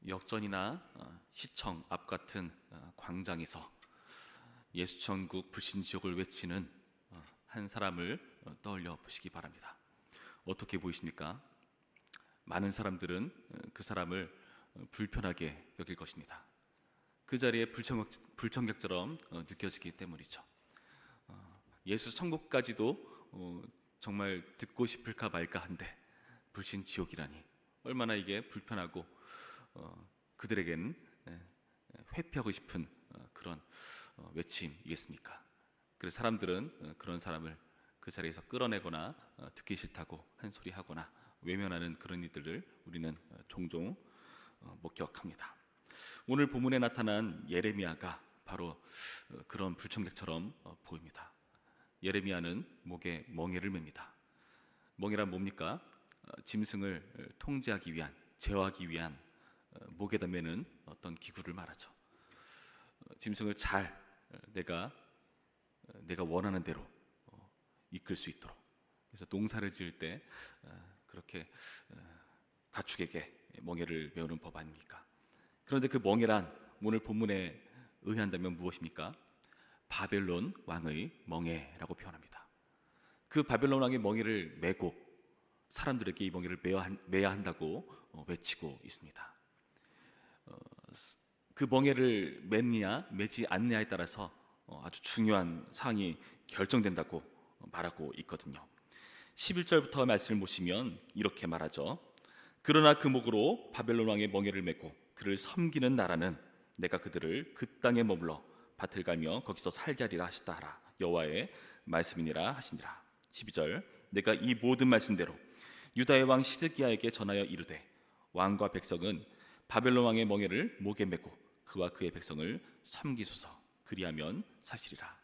역전이나 시청 앞 같은 광장에서 예수천국 불신지옥을 외치는 한 사람을 떠올려 보시기 바랍니다. 어떻게 보이십니까? 많은 사람들은 그 사람을 불편하게 여길 것입니다. 그 자리에 불청객처럼 느껴지기 때문이죠. 예수 천국까지도 정말 듣고 싶을까 말까 한데 불신지옥이라니 얼마나 이게 불편하고 그들에겐 회피하고 싶은 그런 외침이겠습니까? 그래서 사람들은 그런 사람을 그 자리에서 끌어내거나 듣기 싫다고 한 소리 하거나 외면하는 그런 이들을 우리는 종종 목격합니다. 오늘 본문에 나타난 예레미야가 바로 그런 불청객처럼 보입니다. 예레미야는 목에 멍에를 맵니다. 멍에란 뭡니까? 짐승을 통제하기 위한, 제어하기 위한 목에다 매는 어떤 기구를 말하죠. 짐승을 잘 내가 원하는 대로 이끌 수 있도록. 그래서 농사를 지을 때 그렇게 가축에게 멍에를 메우는 법 아닙니까? 그런데 그 멍에란 오늘 본문에 의한다면 무엇입니까? 바벨론 왕의 멍에라고 표현합니다. 그 바벨론 왕의 멍에를 메고 사람들에게 이 멍에를 매야 한다고 외치고 있습니다. 그 멍에를 맺느냐 매지 않느냐에 따라서 아주 중요한 사항이 결정된다고 말하고 있거든요. 11절부터 말씀을 보시면 이렇게 말하죠. 그러나 그 목으로 바벨론 왕의 멍에를 메고 그를 섬기는 나라는 내가 그들을 그 땅에 머물러 밭을 갈며 거기서 살게 하리라 하시다 하라. 여호와의 말씀이니라 하시니라. 12절 내가 이 모든 말씀대로 유다의 왕 시드기야에게 전하여 이르되 왕과 백성은 바벨론 왕의 멍에를 목에 메고 그와 그의 백성을 섬기소서. 그리하면 사시리라.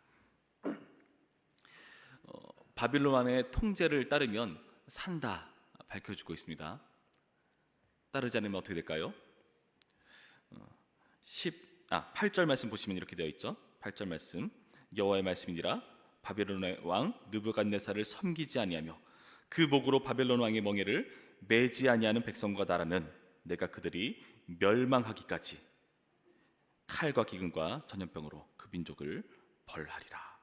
바벨론 왕의 통제를 따르면 산다 밝혀주고 있습니다. 따르지 않으면 어떻게 될까요? 8절 말씀 보시면 이렇게 되어 있죠. 8절 말씀 여호와의 말씀이니라. 바벨론의 왕 느부갓네살을 섬기지 아니하며 그 목으로 바벨론 왕의 멍에를 매지 아니하는 백성과 나라는 내가 그들이 멸망하기까지 칼과 기근과 전염병으로 그 민족을 벌하리라.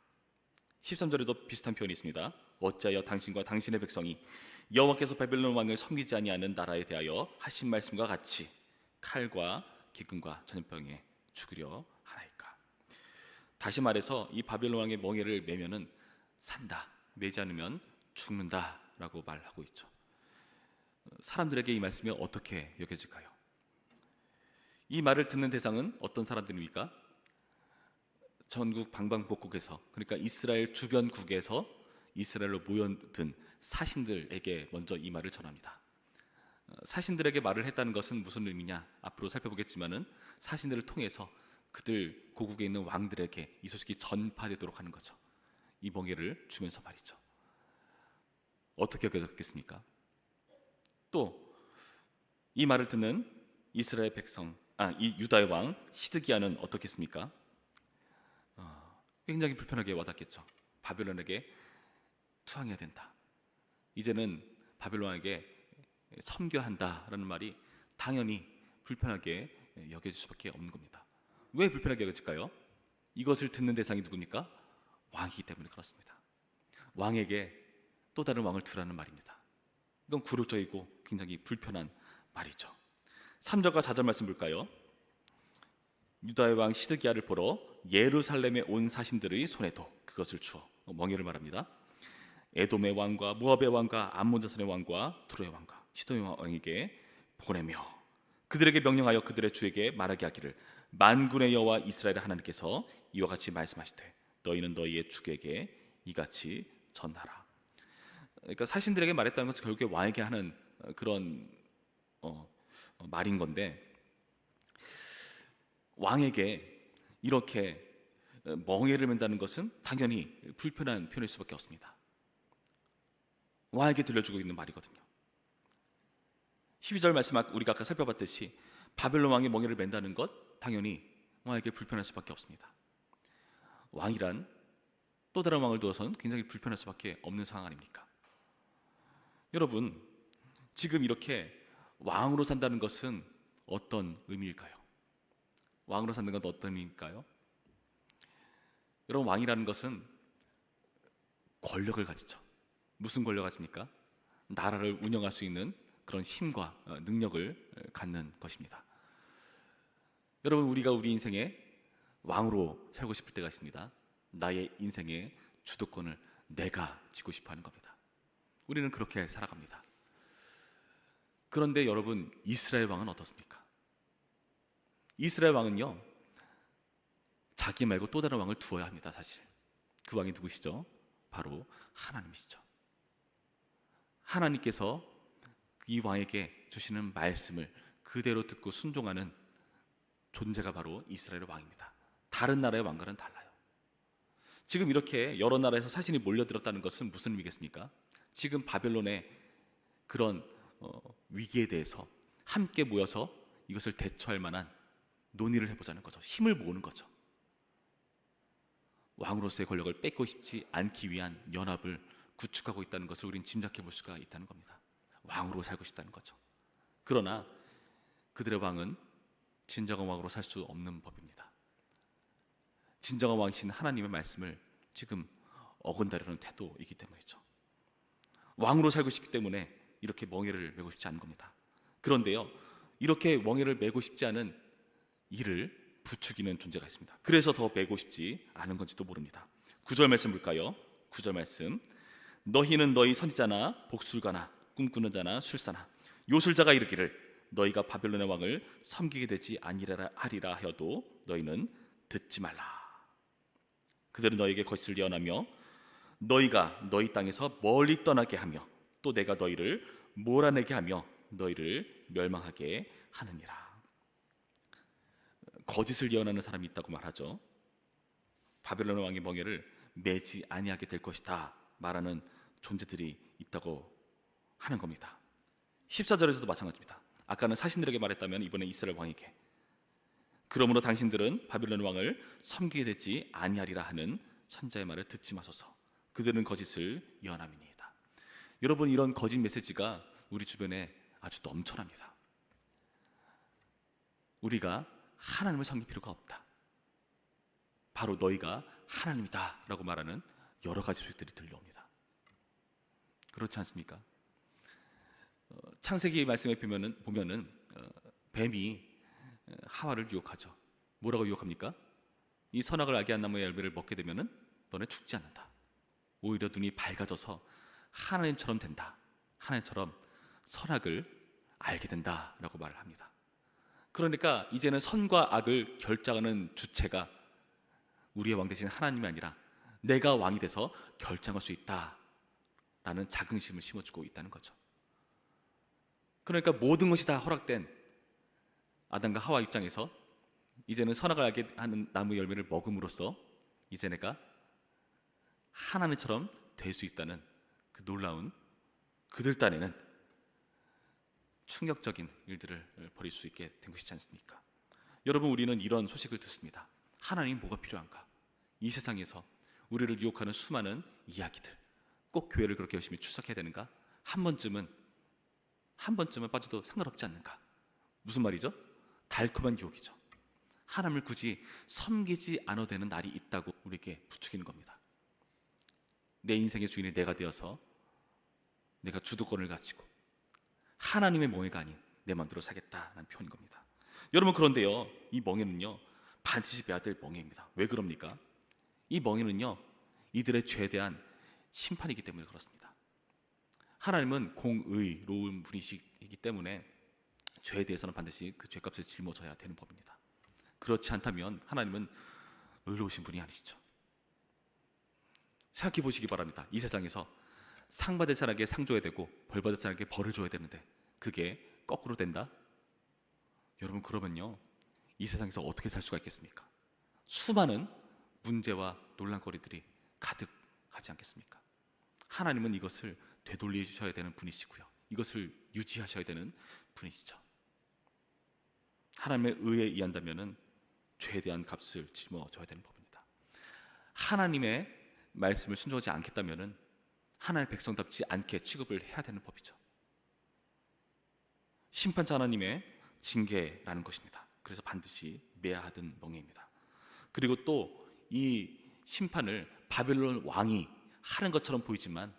13절에도 비슷한 표현이 있습니다. 어찌하여 당신과 당신의 백성이 여호와께서 바벨론 왕을 섬기지 아니하는 나라에 대하여 하신 말씀과 같이 칼과 기근과 전염병에 죽으려 하나이까. 다시 말해서 이 바벨론 왕의 멍에를 매면은 산다, 매지 않으면 죽는다라고 말하고 있죠. 사람들에게 이 말씀이 어떻게 여겨질까요? 이 말을 듣는 대상은 어떤 사람들입니까? 전국 방방곡곡에서, 그러니까 이스라엘 주변국에서 이스라엘로 모여든 사신들에게 먼저 이 말을 전합니다. 사신들에게 말을 했다는 것은 무슨 의미냐? 앞으로 살펴보겠지만은 사신들을 통해서 그들 고국에 있는 왕들에게 이 소식이 전파되도록 하는 거죠. 이 멍에를 주면서 말이죠. 어떻게 여겨졌겠습니까? 또 이 말을 듣는 이스라엘 백성, 이 유다의 왕 시드기야는 어떻겠습니까? 굉장히 불편하게 와닿겠죠. 바벨론에게 투항해야 된다. 이제는 바벨론에게 섬겨야 한다라는 말이 당연히 불편하게 여겨질 수밖에 없는 겁니다. 왜 불편하게 여겨질까요? 이것을 듣는 대상이 누굽니까? 왕이기 때문에 그렇습니다. 왕에게 또 다른 왕을 두라는 말입니다. 이건 굴욕적이고 굉장히 불편한 말이죠. 3절과 4절 말씀 볼까요? 유다의 왕 시드기야를 보러 예루살렘에 온 사신들의 손에도 그것을 주어 멍에를 말합니다. 에돔의 왕과 모압의 왕과 암몬 자손의 왕과 두로의 왕과 시돈의 왕에게 보내며 그들에게 명령하여 그들의 주에게 말하게 하기를 만군의 여호와 이스라엘의 하나님께서 이와 같이 말씀하시되 너희는 너희의 주에게 이같이 전하라. 그러니까 사신들에게 말했다는 것은 결국에 왕에게 하는 그런 말인 건데, 왕에게 이렇게 멍에를 맨다는 것은 당연히 불편한 표현일 수밖에 없습니다. 왕에게 들려주고 있는 말이거든요. 12절 말씀 우리가 아까 살펴봤듯이 바벨론 왕의 멍에를 맨다는 것 당연히 왕에게 불편할 수밖에 없습니다. 왕이란 또 다른 왕을 두어서는 굉장히 불편할 수밖에 없는 상황 아닙니까? 여러분, 지금 이렇게 왕으로 산다는 것은 어떤 의미일까요? 왕으로 사는 건 어떤 의미일까요? 여러분, 왕이라는 것은 권력을 가지죠. 무슨 권력을 가집니까? 나라를 운영할 수 있는 그런 힘과 능력을 갖는 것입니다. 여러분, 우리가 우리 인생에 왕으로 살고 싶을 때가 있습니다. 나의 인생의 주도권을 내가 쥐고 싶어 하는 겁니다. 우리는 그렇게 살아갑니다. 그런데 여러분, 이스라엘 왕은 어떻습니까? 이스라엘 왕은요, 자기 말고 또 다른 왕을 두어야 합니다. 사실 그 왕이 누구시죠? 바로 하나님이시죠. 하나님께서 이 왕에게 주시는 말씀을 그대로 듣고 순종하는 존재가 바로 이스라엘의 왕입니다. 다른 나라의 왕과는 달라요. 지금 이렇게 여러 나라에서 사신이 몰려들었다는 것은 무슨 의미겠습니까? 지금 바벨론의 그런 위기에 대해서 함께 모여서 이것을 대처할 만한 논의를 해보자는 거죠. 힘을 모으는 거죠. 왕으로서의 권력을 뺏고 싶지 않기 위한 연합을 구축하고 있다는 것을 우린 짐작해 볼 수가 있다는 겁니다. 왕으로 살고 싶다는 거죠. 그러나 그들의 왕은 진정한 왕으로 살 수 없는 법입니다. 진정한 왕이신 하나님의 말씀을 지금 어긋나려는 태도이기 때문이죠. 왕으로 살고 싶기 때문에 이렇게 멍에를 메고 싶지 않은 겁니다. 그런데요, 이렇게 멍에를 메고 싶지 않은 이를 부추기는 존재가 있습니다. 그래서 더 메고 싶지 않은 건지도 모릅니다. 9절 말씀 볼까요? 9절 말씀, 너희는 너희 선지자나 복술가나 꿈꾸는 자나 술사나 요술자가 이르기를 너희가 바벨론의 왕을 섬기게 되지 아니하리라 하여도 너희는 듣지 말라. 그들은 너희에게 거짓을 예언하며 너희가 너희 땅에서 멀리 떠나게 하며 또 내가 너희를 몰아내게 하며 너희를 멸망하게 하느니라. 거짓을 예언하는 사람이 있다고 말하죠. 바벨론 왕의 멍에를 매지 아니하게 될 것이다 말하는 존재들이 있다고 하는 겁니다. 14절에서도 마찬가지입니다. 아까는 사신들에게 말했다면 이번에 이스라엘 왕에게, 그러므로 당신들은 바벨론 왕을 섬기게 되지 아니하리라 하는 선자의 말을 듣지 마소서. 그들은 거짓을 예언함이니이다. 여러분, 이런 거짓 메시지가 우리 주변에 아주 넘쳐납니다. 우리가 하나님을 섬길 필요가 없다, 바로 너희가 하나님이다 라고 말하는 여러 가지 소식들이 들려옵니다. 그렇지 않습니까? 창세기 말씀에 보면은 뱀이 하와를 유혹하죠. 뭐라고 유혹합니까? 이 선악을 알게 한 나무의 열매를 먹게 되면은 너네 죽지 않는다. 오히려 눈이 밝아져서 하나님처럼 된다. 하나님처럼 선악을 알게 된다라고 말을 합니다. 그러니까 이제는 선과 악을 결정하는 주체가 우리의 왕 대신 하나님이 아니라 내가 왕이 돼서 결정할 수 있다라는 자긍심을 심어주고 있다는 거죠. 그러니까 모든 것이 다 허락된 아담과 하와 입장에서 이제는 선악을 알게 하는 나무 열매를 먹음으로써 이제 내가 하나님처럼 될 수 있다는 그 놀라운, 그들 딴에는 충격적인 일들을 벌일 수 있게 된 것이지 않습니까? 여러분, 우리는 이런 소식을 듣습니다. 하나님 뭐가 필요한가? 이 세상에서 우리를 유혹하는 수많은 이야기들, 꼭 교회를 그렇게 열심히 출석해야 되는가? 한 번쯤은 빠져도 상관없지 않는가? 무슨 말이죠? 달콤한 유혹이죠. 하나님을 굳이 섬기지 않아도 되는 날이 있다고 우리에게 부추기는 겁니다. 내 인생의 주인이 내가 되어서 내가 주도권을 가지고 하나님의 멍에가 아닌 내 마음대로 살겠다는 표현인 겁니다. 여러분, 그런데요, 이 멍에는요 반드시 빼야 될 멍에입니다. 왜 그럽니까? 이 멍에는요 이들의 죄에 대한 심판이기 때문에 그렇습니다. 하나님은 공의로운 분이시기 때문에 죄에 대해서는 반드시 그 죄값을 짊어져야 되는 법입니다. 그렇지 않다면 하나님은 의로우신 분이 아니시죠. 생각해 보시기 바랍니다. 이 세상에서 상 받을 사람에게 상 줘야 되고 벌 받을 사람에게 벌을 줘야 되는데 그게 거꾸로 된다? 여러분, 그러면요 이 세상에서 어떻게 살 수가 있겠습니까? 수많은 문제와 논란거리들이 가득하지 않겠습니까? 하나님은 이것을 되돌리셔야 되는 분이시고요, 이것을 유지하셔야 되는 분이시죠. 하나님의 의에 의한다면은 죄에 대한 값을 짊어져야 되는 법입니다. 하나님의 말씀을 순종하지 않겠다면은 하나님의 백성답지 않게 취급을 해야 되는 법이죠. 심판자 하나님의 징계라는 것입니다. 그래서 반드시 매야 하던 멍에입니다. 그리고 또 이 심판을 바벨론 왕이 하는 것처럼 보이지만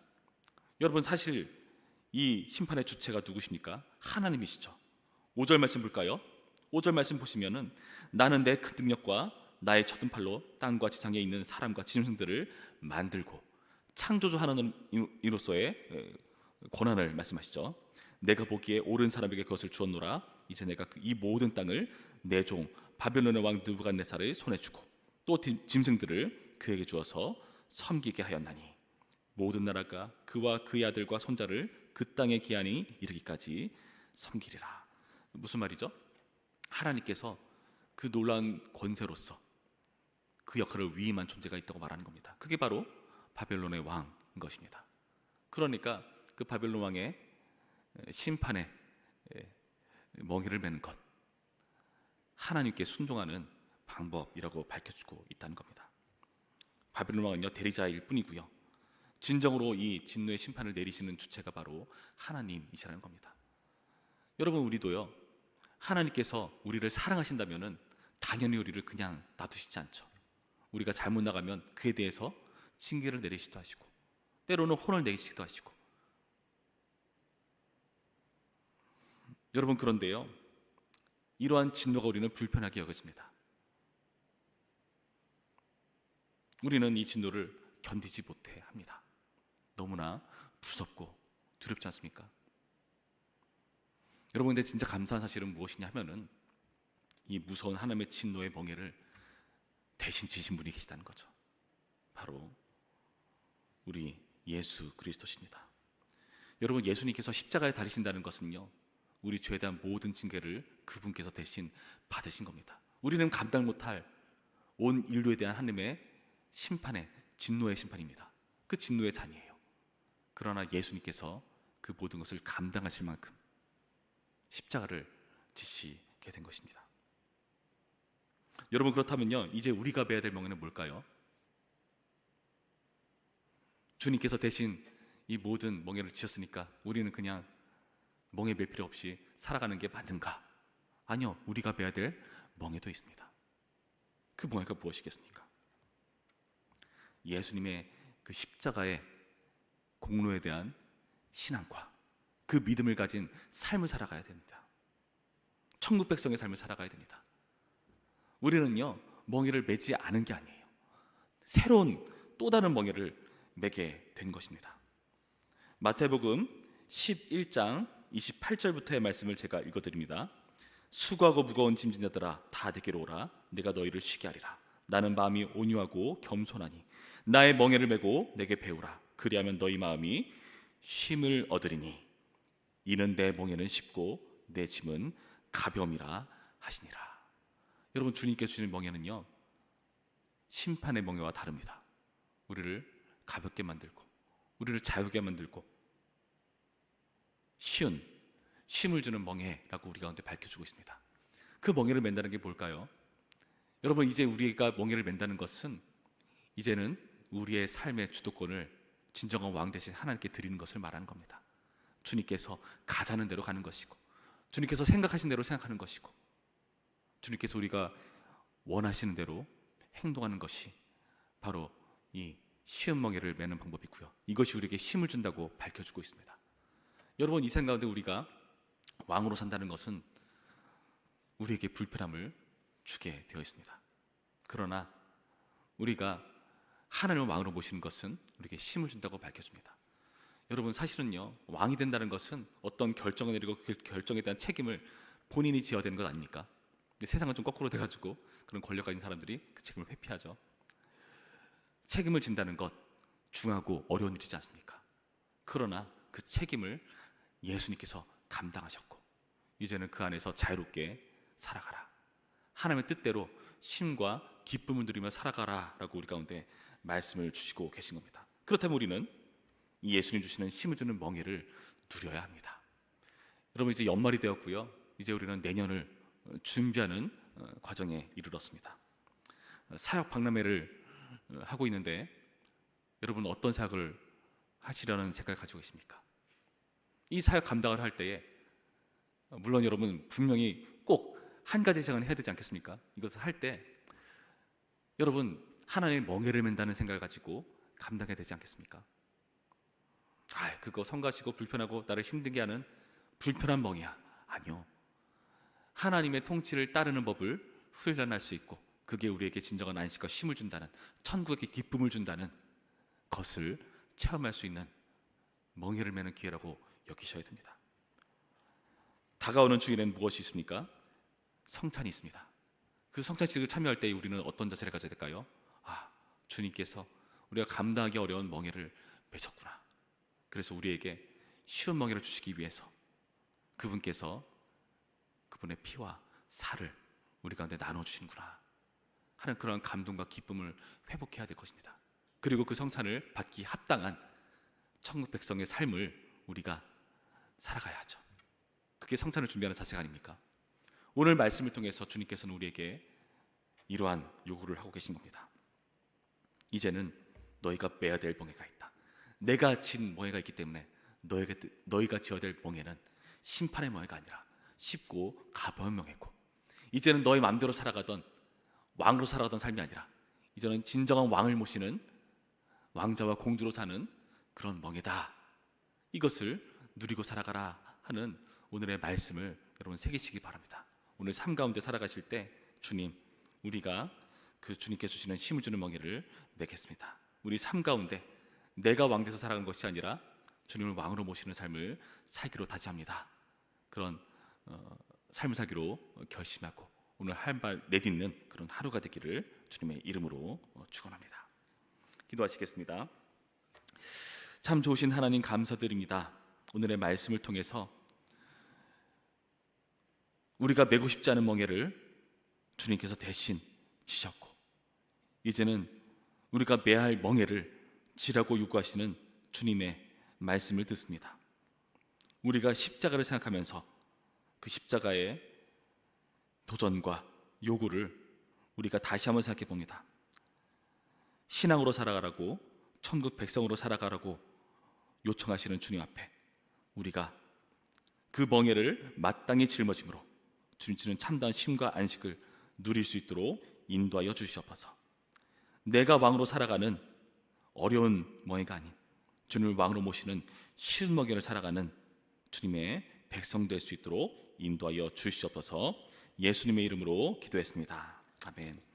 여러분, 사실 이 심판의 주체가 누구십니까? 하나님이시죠. 5절 말씀 볼까요? 5절 말씀 보시면은 나는 내 큰 능력과 나의 젖은 팔로 땅과 지상에 있는 사람과 짐승들을 만들고, 창조주하는 이로서의 권한을 말씀하시죠. 내가 보기에 옳은 사람에게 그것을 주었노라. 이제 내가 이 모든 땅을 내 종 바벨론의 왕 느부갓네살의 손에 주고 또 짐승들을 그에게 주어서 섬기게 하였나니 모든 나라가 그와 그의 아들과 손자를 그 땅의 기한이 이르기까지 섬기리라. 무슨 말이죠? 하나님께서 그 놀라운 권세로서 그 역할을 위임한 존재가 있다고 말하는 겁니다. 그게 바로 바벨론의 왕인 것입니다. 그러니까 그 바벨론 왕의 심판의 멍에를 매는 것, 하나님께 순종하는 방법이라고 밝혀주고 있다는 겁니다. 바벨론 왕은요, 대리자일 뿐이고요, 진정으로 이 진노의 심판을 내리시는 주체가 바로 하나님이시라는 겁니다. 여러분, 우리도요, 하나님께서 우리를 사랑하신다면은 당연히 우리를 그냥 놔두시지 않죠. 우리가 잘못 나가면 그에 대해서 징계를 내리시기도 하시고 때로는 혼을 내시기도 하시고. 여러분, 그런데요, 이러한 진노가 우리는 불편하게 여겨집니다. 우리는 이 진노를 견디지 못해 합니다. 너무나 무섭고 두렵지 않습니까? 여러분, 근데 진짜 감사한 사실은 무엇이냐 하면은 이 무서운 하나님의 진노의 멍에를 대신 지신 분이 계시다는 거죠. 바로 우리 예수 그리스도십니다. 여러분, 예수님께서 십자가에 달리신다는 것은요, 우리 죄에 대한 모든 징계를 그분께서 대신 받으신 겁니다. 우리는 감당 못할 온 인류에 대한 하나님의 심판의, 진노의 심판입니다. 그 진노의 잔이에요. 그러나 예수님께서 그 모든 것을 감당하실 만큼 십자가를 지시게 된 것입니다. 여러분, 그렇다면요, 이제 우리가 배워야 될 멍에는 뭘까요? 주님께서 대신 이 모든 멍에를 지셨으니까 우리는 그냥 멍에 맬 필요 없이 살아가는 게 맞는가? 아니요, 우리가 배워야 될 멍에도 있습니다. 그 멍에가 무엇이겠습니까? 예수님의 그 십자가의 공로에 대한 신앙과 그 믿음을 가진 삶을 살아가야 됩니다. 천국 백성의 삶을 살아가야 됩니다. 우리는요, 멍에를 매지 않은 게 아니에요. 새로운 또 다른 멍에를 매게 된 것입니다. 마태복음 11장 28절부터의 말씀을 제가 읽어드립니다. 수고하고 무거운 짐진 자들아, 다 내게로 오라. 내가 너희를 쉬게 하리라. 나는 마음이 온유하고 겸손하니 나의 멍에를 메고 내게 배우라. 그리하면 너희 마음이 쉼을 얻으리니 이는 내 멍에는 쉽고 내 짐은 가벼움이라 하시니라. 여러분, 주님께 주시는 멍에는요, 심판의 멍에와 다릅니다. 우리를 가볍게 만들고 우리를 자유하게 만들고 쉬운 쉼을 주는 멍에라고 우리 가운데 밝혀주고 있습니다. 그 멍에를 맨다는 게 뭘까요? 여러분, 이제 우리가 멍에를 맨다는 것은 이제는 우리의 삶의 주도권을 진정한 왕 대신 하나님께 드리는 것을 말하는 겁니다. 주님께서 가자는 대로 가는 것이고, 주님께서 생각하신 대로 생각하는 것이고, 주님께서 우리가 원하시는 대로 행동하는 것이 바로 이 쉬운 멍에를 매는 방법이고요, 이것이 우리에게 힘을 준다고 밝혀주고 있습니다. 여러분, 이 생각 가운데 우리가 왕으로 산다는 것은 우리에게 불편함을 주게 되어 있습니다. 그러나 우리가 하나님을 왕으로 모시는 것은 우리에게 힘을 준다고 밝혀줍니다. 여러분, 사실은요, 왕이 된다는 것은 어떤 결정을 내리고 그 결정에 대한 책임을 본인이 지어야 되는 것 아닙니까? 근데 세상은 좀 거꾸로 돼가지고 그런 권력 가진 사람들이 그 책임을 회피하죠. 책임을 진다는 것 중하고 어려운 일이지 않습니까? 그러나 그 책임을 예수님께서 감당하셨고 이제는 그 안에서 자유롭게 살아가라, 하나님의 뜻대로 쉼과 기쁨을 누리며 살아가라 라고 우리 가운데 말씀을 주시고 계신 겁니다. 그렇다면 우리는 이 예수님 주시는 쉼을 주는 멍에를 누려야 합니다. 여러분, 이제 연말이 되었고요, 이제 우리는 내년을 준비하는 과정에 이르렀습니다. 사역 박람회를 하고 있는데 여러분, 어떤 사역을 하시려는 생각을 가지고 계십니까? 이 사역 감당을 할 때에 물론 여러분 분명히 꼭 한 가지 생각을 해야 되지 않겠습니까? 이것을 할 때 여러분 하나님의 멍에를 맨다는 생각을 가지고 감당해야 되지 않겠습니까? 그거 성가시고 불편하고 나를 힘들게 하는 불편한 멍이야. 아니요. 하나님의 통치를 따르는 법을 훈련할 수 있고 그게 우리에게 진정한 안식과 쉼을 준다는, 천국의 기쁨을 준다는 것을 체험할 수 있는 멍에를 매는 기회라고 여기셔야 됩니다. 다가오는 주일에는 무엇이 있습니까? 성찬이 있습니다. 그 성찬식을 참여할 때 우리는 어떤 자세를 가져야 될까요? 주님께서 우리가 감당하기 어려운 멍에를 매셨구나. 그래서 우리에게 쉬운 멍에를 주시기 위해서 그분께서 그분의 피와 살을 우리 가운데 나눠주시는구나 하는 그런 감동과 기쁨을 회복해야 될 것입니다. 그리고 그 성찬을 받기 합당한 천국 백성의 삶을 우리가 살아가야 하죠. 그게 성찬을 준비하는 자세가 아닙니까? 오늘 말씀을 통해서 주님께서는 우리에게 이러한 요구를 하고 계신 겁니다. 이제는 너희가 빼야 될 멍에가 있다. 내가 진 멍에가 있기 때문에 너희가 지어야 될 멍에는 심판의 멍에가 아니라 쉽고 가벼운 멍에고, 이제는 너희 마음대로 살아가던 왕으로 살아가던 삶이 아니라 이제는 진정한 왕을 모시는 왕자와 공주로 사는 그런 멍에다. 이것을 누리고 살아가라 하는 오늘의 말씀을 여러분 새기시기 바랍니다. 오늘 삶 가운데 살아가실 때 주님, 우리가 그 주님께 주시는 힘을 주는 멍에를 매겠습니다. 우리 삶 가운데 내가 왕 돼서 살아가는 것이 아니라 주님을 왕으로 모시는 삶을 살기로 다짐합니다. 그런 삶을 살기로 결심하고 오늘 할 말 내딛는 그런 하루가 되기를 주님의 이름으로 축원합니다. 기도하시겠습니다. 참 좋으신 하나님 감사드립니다. 오늘의 말씀을 통해서 우리가 메고 싶지 않은 멍에를 주님께서 대신 지셨고, 이제는 우리가 매야 할 멍에를 지라고 요구하시는 주님의 말씀을 듣습니다. 우리가 십자가를 생각하면서 그 십자가의 도전과 요구를 우리가 다시 한번 생각해 봅니다. 신앙으로 살아가라고, 천국 백성으로 살아가라고 요청하시는 주님 앞에 우리가 그 멍에를 마땅히 짊어짐으로 주님 주는 참다운 쉼과 안식을 누릴 수 있도록 인도하여 주시옵소서. 내가 왕으로 살아가는 어려운 멍에가 아닌 주님을 왕으로 모시는 쉬운 멍에를 살아가는 주님의 백성 될 수 있도록 인도하여 주시옵소서. 예수님의 이름으로 기도했습니다. 아멘.